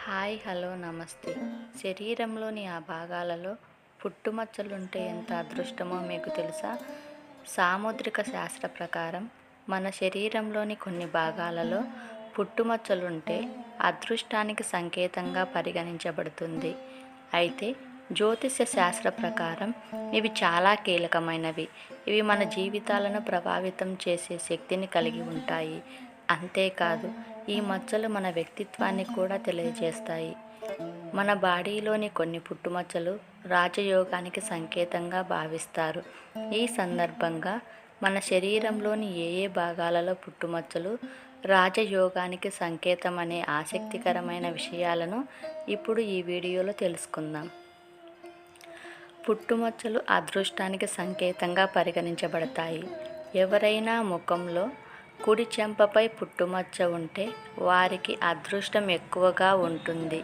Hi hello నమస్తే. శరీరంలోని ఆ భాగాలలో పుట్టుమచ్చలుంటే ఎంత అదృష్టమో మీకు తెలుసా? సాముద్రిక శాస్త్ర ప్రకారం మన శరీరంలోని కొన్ని భాగాలలో పుట్టుమచ్చలుంటే అదృష్టానికి సంకేతంగా పరిగణించబడుతుంది. అయితే జ్యోతిష్య శాస్త్ర ప్రకారం ఇవి చాలా కీలకమైనవి. ఇవి మన జీవితాలను ప్రభావితం చేసే శక్తిని కలిగి ఉంటాయి. అంతేకాదు, ఈ మచ్చలు మన వ్యక్తిత్వాన్ని కూడా తెలియజేస్తాయి. మన బాడీలోని కొన్ని పుట్టుమచ్చలు రాజయోగానికి సంకేతంగా భావిస్తారు. ఈ సందర్భంగా మన శరీరంలోని ఏ ఏ భాగాలలో పుట్టుమచ్చలు రాజయోగానికి సంకేతం అనే ఆసక్తికరమైన విషయాలను ఇప్పుడు ఈ వీడియోలో తెలుసుకుందాం. పుట్టుమచ్చలు అదృష్టానికి సంకేతంగా పరిగణించబడతాయి. ఎవరైనా ముఖంలో కుడి చెంపపై పుట్టుమచ్చ ఉంటే వారికి అదృష్టం ఎక్కువగా ఉంటుంది.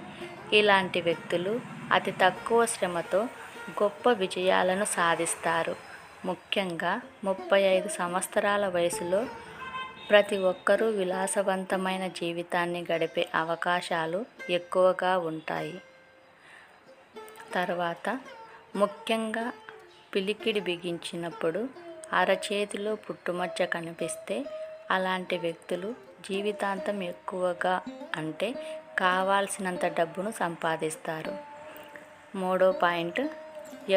ఇలాంటి వ్యక్తులు అతి తక్కువ శ్రమతో గొప్ప విజయాలను సాధిస్తారు. ముఖ్యంగా 35 సంవత్సరాల వయసులో ప్రతి ఒక్కరూ విలాసవంతమైన జీవితాన్ని గడిపే అవకాశాలు ఎక్కువగా ఉంటాయి. తర్వాత ముఖ్యంగా పిలికిడి బిగించినప్పుడు అరచేతిలో పుట్టుమచ్చ కనిపిస్తే అలాంటి వ్యక్తులు జీవితాంతం ఎక్కువగా అంటే కావాల్సినంత డబ్బును సంపాదిస్తారు. మూడో పాయింట్,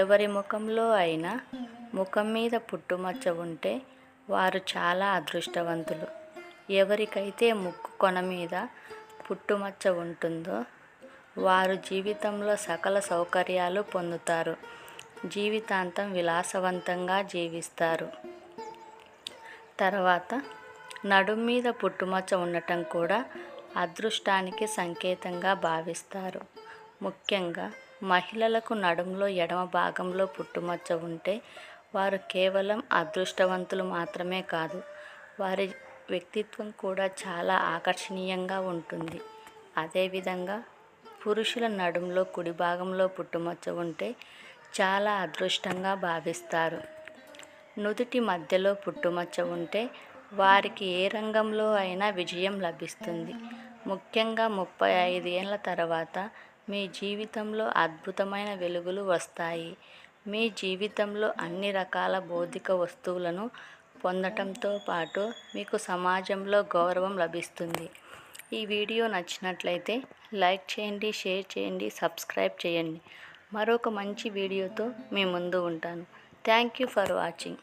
ఎవరి ముఖంలో అయినా ముఖం మీద పుట్టుమచ్చ ఉంటే వారు చాలా అదృష్టవంతులు. ఎవరికైతే ముక్కు కొన మీద పుట్టుమచ్చ ఉంటుందో వారు జీవితంలో సకల సౌకర్యాలు పొందుతారు. జీవితాంతం విలాసవంతంగా జీవిస్తారు. తర్వాత నడుం మీద పుట్టుమచ్చ ఉండటం కూడా అదృష్టానికి సంకేతంగా భావిస్తారు. ముఖ్యంగా మహిళలకు నడుంలో ఎడమ భాగంలో పుట్టుమచ్చ ఉంటే వారు కేవలం అదృష్టవంతులు మాత్రమే కాదు, వారి వ్యక్తిత్వం కూడా చాలా ఆకర్షణీయంగా ఉంటుంది. అదేవిధంగా పురుషుల నడుంలో కుడి భాగంలో పుట్టుమచ్చ ఉంటే చాలా అదృష్టంగా భావిస్తారు. నుదుటి మధ్యలో పుట్టుమచ్చ ఉంటే వారికి ఏ రంగంలో అయినా విజయం లభిస్తుంది. ముఖ్యంగా 35 ఏళ్ల తర్వాత మీ జీవితంలో అద్భుతమైన వెలుగులు వస్తాయి. మీ జీవితంలో అన్ని రకాల భౌతిక వస్తువులను పొందటంతో పాటు మీకు సమాజంలో గౌరవం లభిస్తుంది. ఈ వీడియో నచ్చినట్లయితే లైక్ చేయండి, షేర్ చేయండి, సబ్స్క్రైబ్ చేయండి. మరొక మంచి వీడియోతో మీ ముందు ఉంటాను. Thank you for watching.